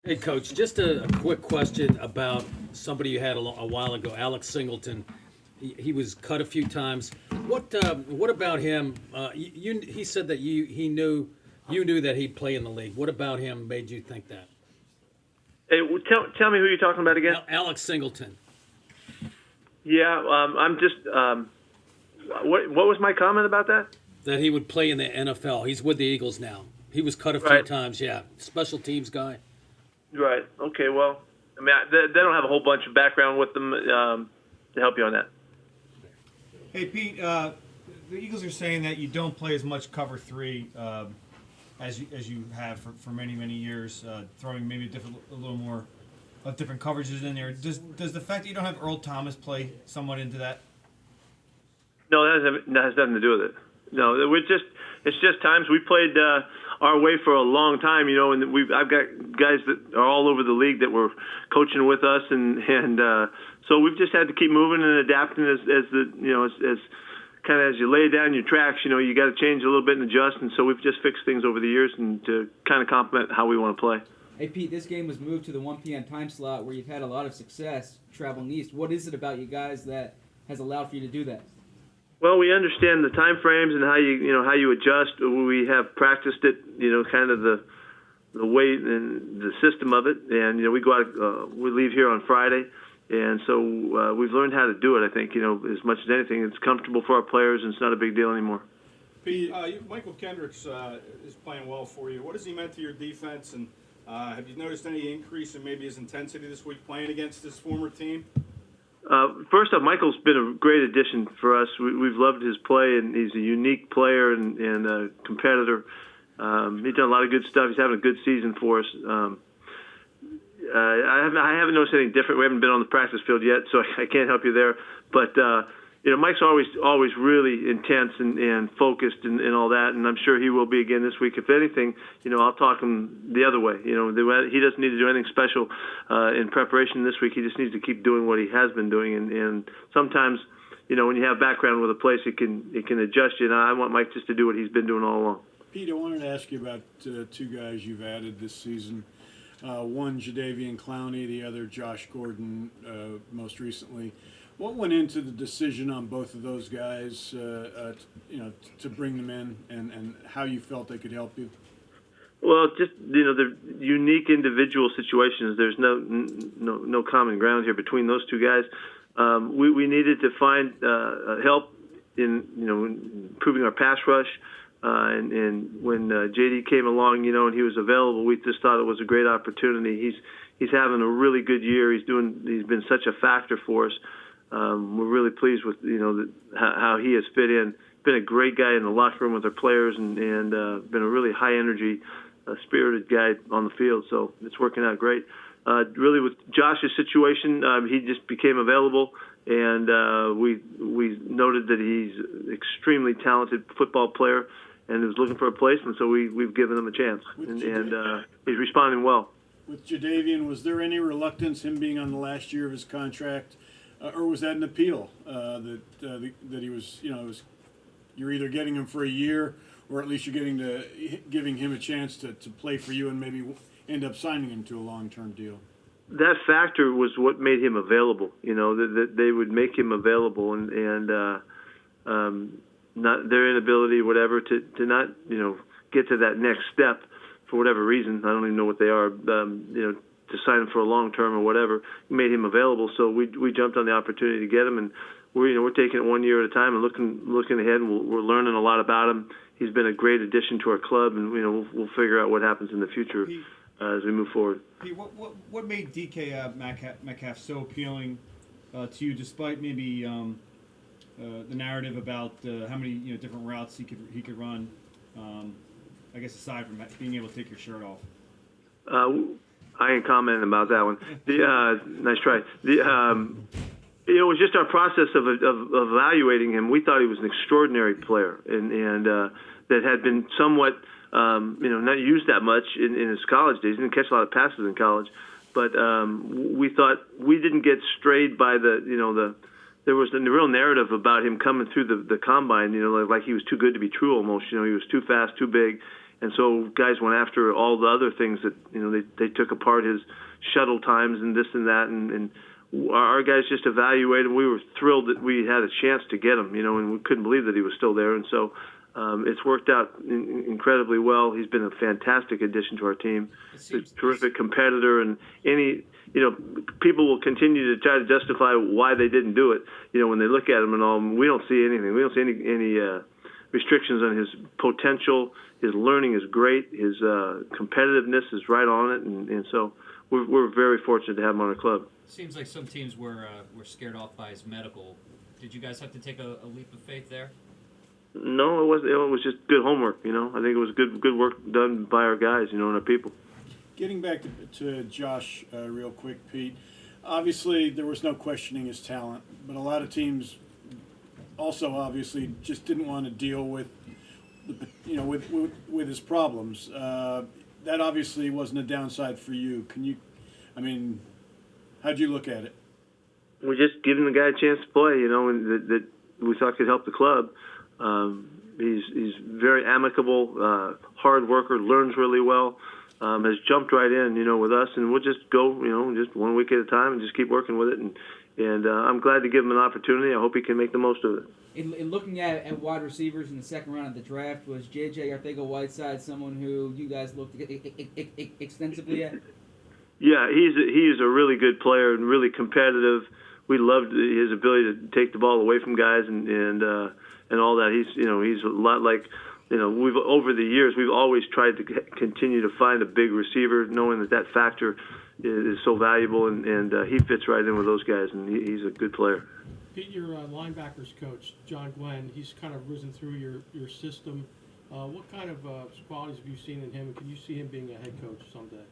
Hey, Coach, just a quick question about somebody you had a while ago, Alex Singleton. He was cut a few times. What about him? He said that you knew that he'd play in the league. What about him made you think that? Hey, tell me who you're talking about again. Alex Singleton. Yeah, I'm just. What was my comment about that? That he would play in the NFL. He's with the Eagles now. He was cut a few Right. times. Yeah, special teams guy. Right. Okay. Well, I mean, they don't have a whole bunch of background with them to help you on that. Hey, Pete, the Eagles are saying that you don't play as much cover three as you have for many, many years, throwing maybe a little more of different coverages in there. Does the fact that you don't have Earl Thomas play somewhat into that? No, that has nothing to do with it. No, it's just times we played our way for a long time, and I've got guys that are all over the league that were coaching with us, and so we've just had to keep moving and adapting as kind of as you lay down your tracks, you got to change a little bit and adjust, and so we've just fixed things over the years and to kind of complement how we want to play. Hey, Pete, this game was moved to the 1 p.m. time slot where you've had a lot of success traveling east. What is it about you guys that has allowed for you to do that? Well, we understand the time frames and how you adjust. We have practiced it, kind of the way and the system of it. And we go out, we leave here on Friday, and so we've learned how to do it. I think as much as anything, it's comfortable for our players, and it's not a big deal anymore. Pete, Michael Kendricks is playing well for you. What has he meant to your defense, and have you noticed any increase in maybe his intensity this week playing against his former team? First off, Michael's been a great addition for us. We've loved his play, and he's a unique player and a competitor. He's done a lot of good stuff. He's having a good season for us. I haven't noticed anything different. We haven't been on the practice field yet, so I can't help you there. But Mike's always really intense and focused and all that, and I'm sure he will be again this week. If anything, I'll talk him the other way. He doesn't need to do anything special in preparation this week. He just needs to keep doing what he has been doing, and sometimes, when you have background with a place, it can adjust you. And I want Mike just to do what he's been doing all along. Pete, I wanted to ask you about two guys you've added this season. One, Jadeveon Clowney, the other, Josh Gordon, most recently. What went into the decision on both of those guys, to bring them in, and how you felt they could help you? Well, just the unique individual situations. There's no common ground here between those two guys. We needed to find help in improving our pass rush. And when JD came along, and he was available, we just thought it was a great opportunity. He's having a really good year. He's been such a factor for us. We're really pleased with how he has fit in. Been a great guy in the locker room with our players, and been a really high energy, spirited guy on the field. So it's working out great. Really, with Josh's situation, he just became available, and we noted that he's an extremely talented football player, and was looking for a place, and so we've given him a chance, and he's responding well. With Jadeveon, was there any reluctance, him being on the last year of his contract, or was that an appeal that he was, you're either getting him for a year, or at least you're giving him a chance to play for you and maybe end up signing him to a long-term deal? That factor was what made him available. That they would make him available, and not their inability, whatever, to not get to that next step for whatever reason. I don't even know what they are. To sign him for a long term or whatever, made him available. So we jumped on the opportunity to get him, and we're taking it 1 year at a time and looking ahead. And we're learning a lot about him. He's been a great addition to our club, and we'll figure out what happens in the future as we move forward. Pete, what made DK Metcalf so appealing to you, despite maybe the narrative about how many different routes he could run? I guess aside from being able to take your shirt off. I ain't commenting about that one. Nice try. It was just our process of evaluating him. We thought he was an extraordinary player, and that had been somewhat, not used that much in his college days. He didn't catch a lot of passes in college, but we thought we didn't get strayed by there was a real narrative about him coming through the combine, like he was too good to be true almost. He was too fast, too big. And so guys went after all the other things that, they took apart his shuttle times and this and that. And our guys just evaluated him. We were thrilled that we had a chance to get him, and we couldn't believe that he was still there. And so it's worked out incredibly well. He's been a fantastic addition to our team. He's a terrific competitor, and people will continue to try to justify why they didn't do it. When they look at him and all, we don't see anything. We don't see any restrictions on his potential. His learning is great. His competitiveness is right on it, and so we're very fortunate to have him on our club. Seems like some teams were scared off by his medical. Did you guys have to take a leap of faith there? No, it wasn't. It was just good homework. I think it was good work done by our guys, and our people. Getting back to Josh real quick, Pete. Obviously, there was no questioning his talent, but a lot of teams also obviously just didn't want to deal with with his problems. That obviously wasn't a downside for you. How'd you look at it? We're just giving the guy a chance to play, and that we thought could help the club. He's very amicable, hard worker, learns really well, has jumped right in, with us, and we'll just go, just 1 week at a time and just keep working with it. And I'm glad to give him an opportunity. I hope he can make the most of it. In looking at wide receivers in the second round of the draft, was J.J. Arcega-Whiteside someone who you guys looked extensively at? Yeah, he is a really good player and really competitive. We loved his ability to take the ball away from guys and all that. He's a lot like, we've over the years we've always tried to continue to find a big receiver, knowing that factor is so valuable, and he fits right in with those guys, and he's a good player. Pete, your linebackers coach, John Glenn, he's kind of risen through your system. What kind of qualities have you seen in him, and can you see him being a head coach someday?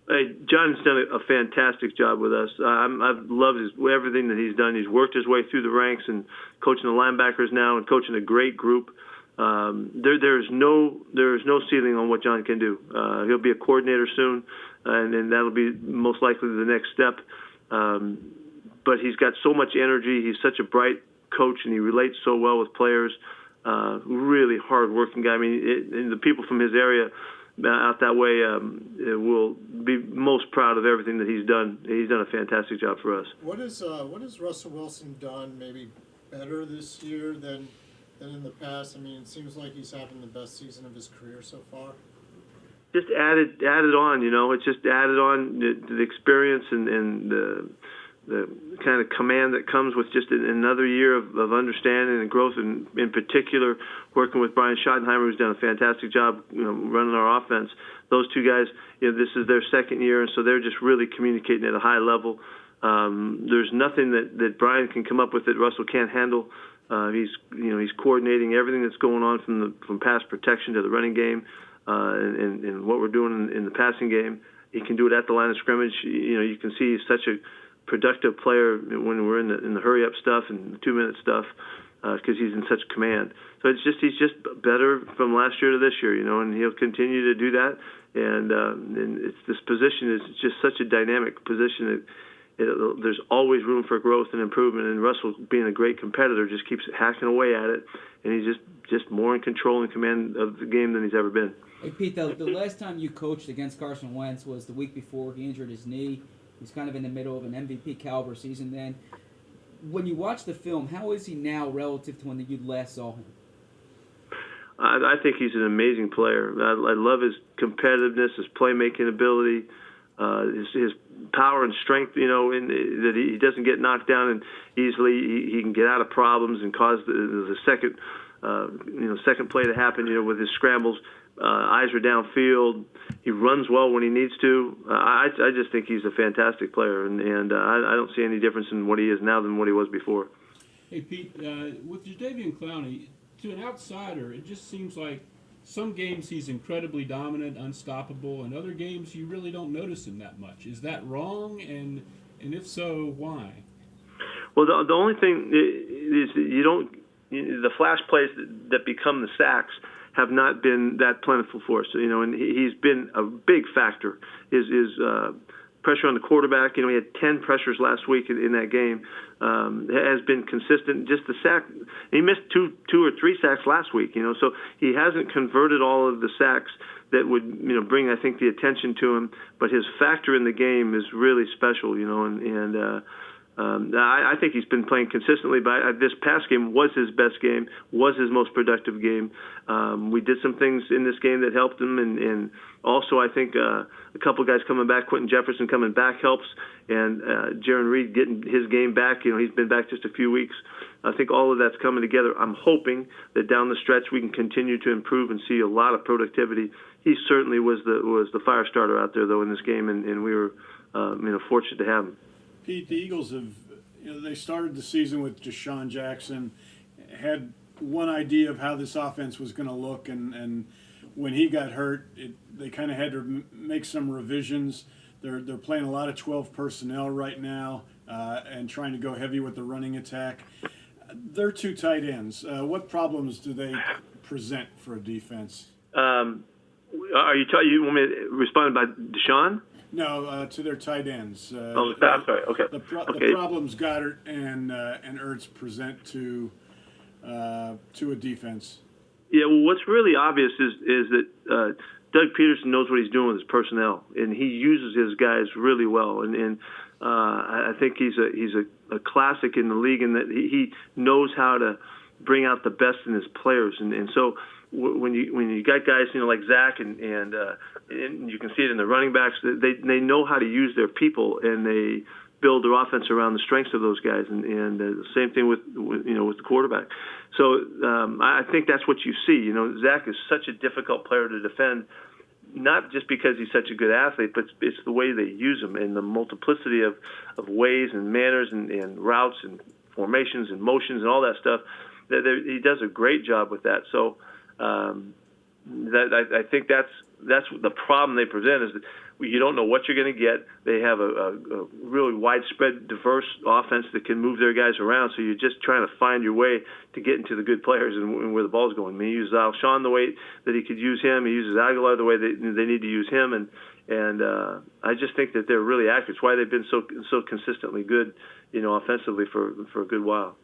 Hey, John's done a fantastic job with us. I've loved everything that he's done. He's worked his way through the ranks and coaching the linebackers now and coaching a great group. There's no ceiling on what John can do. He'll be a coordinator soon, and that'll be most likely the next step. But he's got so much energy. He's such a bright coach, and he relates so well with players. Really hard-working guy. And the people from his area out that way will be most proud of everything that he's done. He's done a fantastic job for us. What has Russell Wilson done maybe better this year than in the past? It seems like he's having the best season of his career so far. Just added on, it's just added on the experience and the kind of command that comes with just another year of understanding and growth, and in particular working with Brian Schottenheimer, who's done a fantastic job running our offense. Those two guys, this is their second year, and so they're just really communicating at a high level. There's nothing that Brian can come up with that Russell can't handle. He's coordinating everything that's going on from pass protection to the running game, and what we're doing in the passing game. He can do it at the line of scrimmage. You can see he's such a productive player when we're in the hurry up stuff and the 2-minute stuff, because he's in such command. So he's just better from last year to this year, and he'll continue to do that. And it's this position is just such a dynamic position that there's always room for growth and improvement. And Russell, being a great competitor, just keeps hacking away at it, and he's just more in control and command of the game than he's ever been. Hey Pete, the last time you coached against Carson Wentz was the week before he injured his knee. He was kind of in the middle of an MVP caliber season then. When you watch the film, how is he now relative to when you last saw him? I think he's an amazing player. I love his competitiveness, his playmaking ability, his power and strength. That he doesn't get knocked down and easily. He can get out of problems and cause the second play to happen. With his scrambles. Eyes are downfield. He runs well when he needs to. I just think he's a fantastic player, and I don't see any difference in what he is now than what he was before. Hey, Pete, with Jadeveon Clowney, to an outsider, it just seems like some games he's incredibly dominant, unstoppable, and other games you really don't notice him that much. Is that wrong? And if so, why? Well, the only thing is the flash plays that become the sacks have not been that plentiful for us, and he's been a big factor. His pressure on the quarterback. He had 10 pressures last week in that game. Has been consistent. Just the sack, he missed two or three sacks last week. So he hasn't converted all of the sacks that would bring, I think, the attention to him. But his factor in the game is really special. I think he's been playing consistently, but this past game was his best game, was his most productive game. We did some things in this game that helped him, and also I think a couple guys coming back, Quentin Jefferson coming back helps, and Jaron Reed getting his game back. He's been back just a few weeks. I think all of that's coming together. I'm hoping that down the stretch we can continue to improve and see a lot of productivity. He certainly was the fire starter out there, though, in this game, and we were fortunate to have him. Pete, the Eagles have, they started the season with Deshaun Jackson, had one idea of how this offense was going to look, and when he got hurt, they kind of had to make some revisions. They're playing a lot of 12 personnel right now and trying to go heavy with the running attack. They're two tight ends. What problems do they present for a defense? You want me to respond by Deshaun? No, to their tight ends. I'm sorry. Okay. The Okay. problems Goddard and Ertz present to a defense. Yeah. Well, what's really obvious is that Doug Peterson knows what he's doing with his personnel, and he uses his guys really well. And I think he's a classic in the league in that he knows how to bring out the best in his players. And so when you got guys like Zach and you can see it in the running backs, they know how to use their people, and they build their offense around the strengths of those guys, and the same thing with the quarterback. So I think that's what you see. Zach is such a difficult player to defend, not just because he's such a good athlete, but it's the way they use him and the multiplicity of ways and manners and routes and formations and motions and all that stuff. He does a great job with that. So I think that's the problem they present, is that you don't know what you're going to get. They have a really widespread, diverse offense that can move their guys around. So you're just trying to find your way to get into the good players and where the ball's going. I mean, he uses Alshon the way that he could use him. He uses Aguilar the way they need to use him. And I just think that they're really accurate. It's why they've been so consistently good, offensively for a good while.